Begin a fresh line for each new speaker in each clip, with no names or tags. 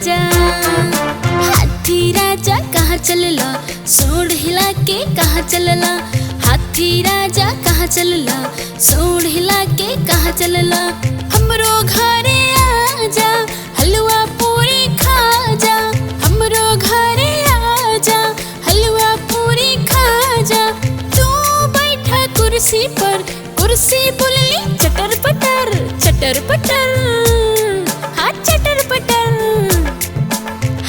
राजा हाथी राजा कहाँ चलला, सोड़ हिला के कहाँ चलला। हाथी राजा कहाँ चलला, सोड़ हिला के कहाँ चलला। हमरो घरे आजा, हलवा पूरी खा जा। हमरो घरे आजा, हलवा पूरी खा जा। तू बैठा कुर्सी पर, कुर्सी बुलली चटर पटर, चटर पटर, हाँ चटर पटर।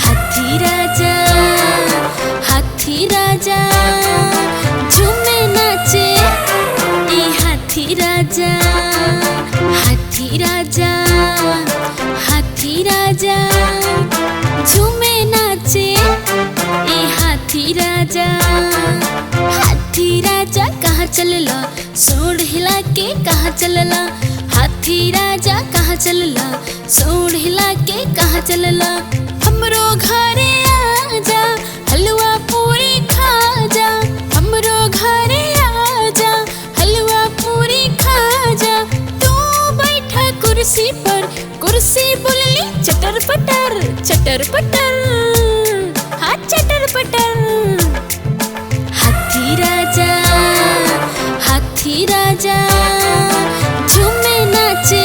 हाथी राजा, हाथी राजा झूमे नाचे ए हाथी राजा। हाथी राजा, हाथी राजा झूमे नाचे ए हाथी राजा। हाथी राजा कहाँ चलला, सोड़ हिला के कहाँ चलला। हाथी राजा कहाँ चलला, सोड़ हिला के कहाँ चलला। हमरो घरे आजा, हलवा पूरी खा जा। हमरो घरे आजा, हलवा पूरी खा जा। तू बैठा कुर्सी पर, कुर्सी बुलली चटर पटर, चटर पटर, हाँ चटर पटर। हाथी राजा, हाथी राजा झूमे नाचे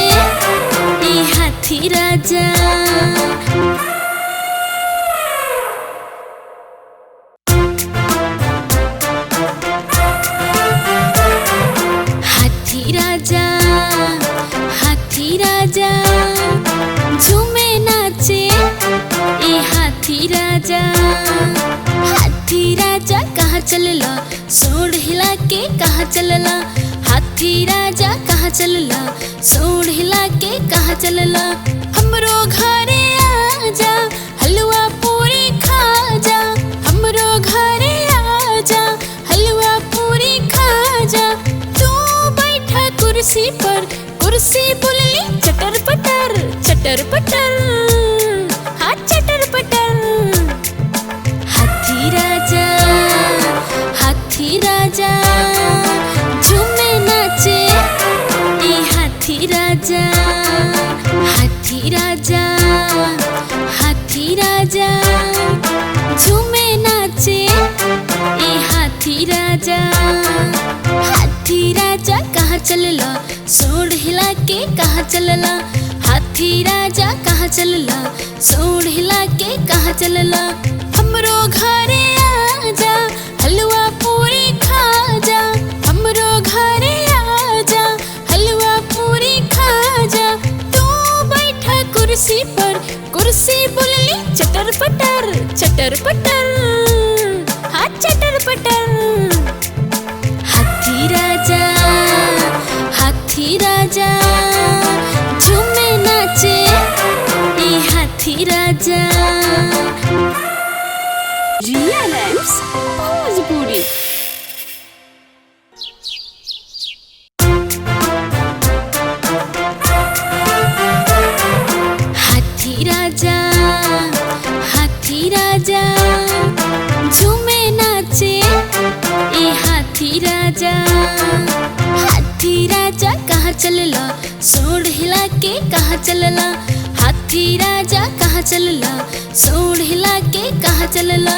ए हाथी राजा। हाथी राजा, हाथी राजा झूमे नाचे ए हाथी राजा। हाथी राजा कहाँ चलला, सोड़ हिला के कहाँ चलला। हाथी राजा कहाँ चलला, सोड़ हिला के कहाँ चलला। हमरो घरे आजा, हलवा पूरी खा जा। हमरो घरे आजा, हलवा पूरी खा जा। तू बैठा कुर्सी पर, कुर्सी बुलली चटर पटर, चटर पटर, हाँ चटर पटर। हाथी राजा, हाथी राजा झूमे नाचे ए हाथी राजा। हाथी राजा, हाथी राजा झूमे नाचे ए हाथी राजा। हाथी राजा कहाँ चलला, सोड़ हिला के कहाँ चलला। हाथी राजा कहाँ चलला, सोड़ हिला के कहाँ चलला। हमरो घरे आजा, हलवा पूरी खा जा। हमरो घरे आजा, हलवा पूरी खा जा। तू बैठा कुर्सी पर, कुर्सी बुलली चटर पटर, चटर पटर, हाँ चटर पटर। हाथी राजा, हाथी राजा झूमे नाचे ए हाथी राजा।
रिया रैप्स भोजपुरी।
हाथी राजा, हाथी राजा झूमे नाचे ए हाथी राजा। हाथी राजा कहाँ चलला, सोड़ हिला के कहाँ चलला। हाथी राजा कहाँ चलला, सोड़ हिला के कहाँ चलला।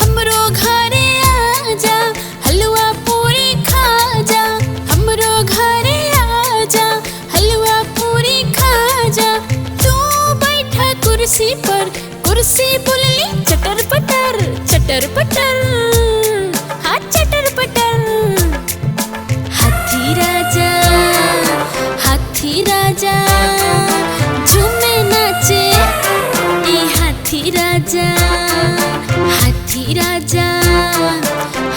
हमरो घरे आजा, हलवा पूरी खा जा। हमरो घरे आजा, हलवा पूरी खा जा। तू बैठा कुर्सी पर, कुर्सी बुलली चटर पटर, चटर पटर, हाँ चटर पटर। हाथी राजा, हाथी राजा झूमे नाचे ए हाथी राजा। हाथी राजा,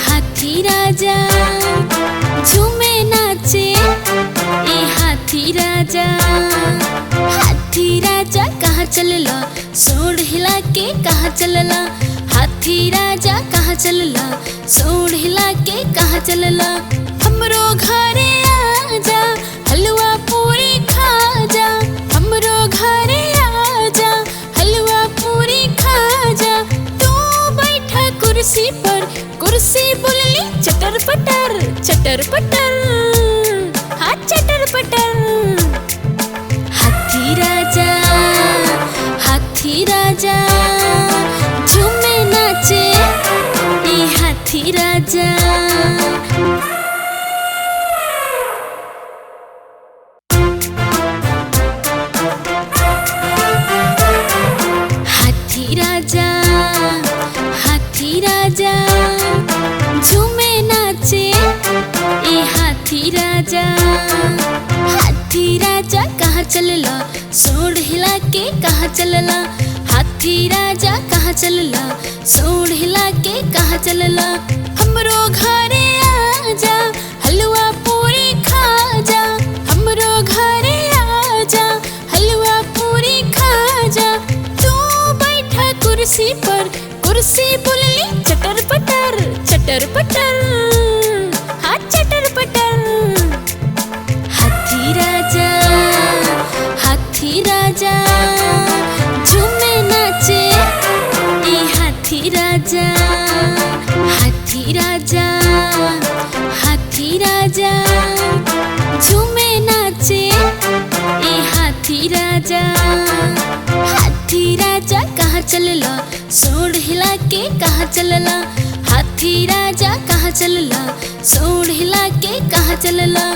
हाथी राजा झूमे नाचे ए हाथी राजा। हाथी राजा कहाँ चलला, सोड़ हिला के कहाँ चलला। हाथी राजा कहाँ चलला, सोड़ हिला के कहाँ चलला। हमरो घरे आजा, हलवा पूरी खा जा। हमरो घरे आजा, हलवा पूरी खा जा। तू बैठा कुर्सी पर, कुर्सी बुलली चटर पटर, चटर पटर, हाँ चटर पटर। हाथी राजा, हाथी राजा राजा हाथी राजा कहाँ चलला सोंड हिला के कहाँ चलला हाथी राजा कहाँ चलला सोंड हिला के कहाँ चलला हमरो घरे आजा हलवा पूरी खा जा हमरो घरे आजा हलवा पूरी खा जा तू बैठा कुर्सी पर कुर्सी बोलली चटर पटर हाँ चटर पटर हाथी राजा झूमे नाचे ए हाथी राजा झूमे नाचे ए हाथी राजा कहाँ चलला सोंड हिला के कहाँ चलला हाथी राजा कहाँ चलला सोंड हिला के कहाँ चलला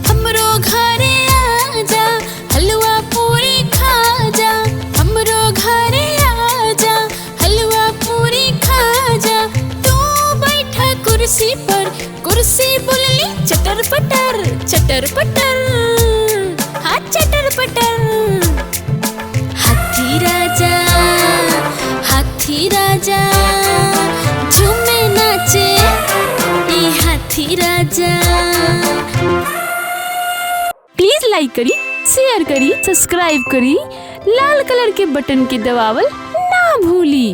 हमरो घरे आजा हलवा पूरी खा जा हमरो घरे आजा हलवा पूरी खा जा तू बैठा कुर्सी पर कुर्सी बोलली चटर पटर हाँ चटर पटर हाथी राजा झूमे नाचे ए हाथी राजा।
प्लीज लाइक करी, शेयर करी, सब्सक्राइब करी, लाल कलर के बटन के दबावल ना भूली।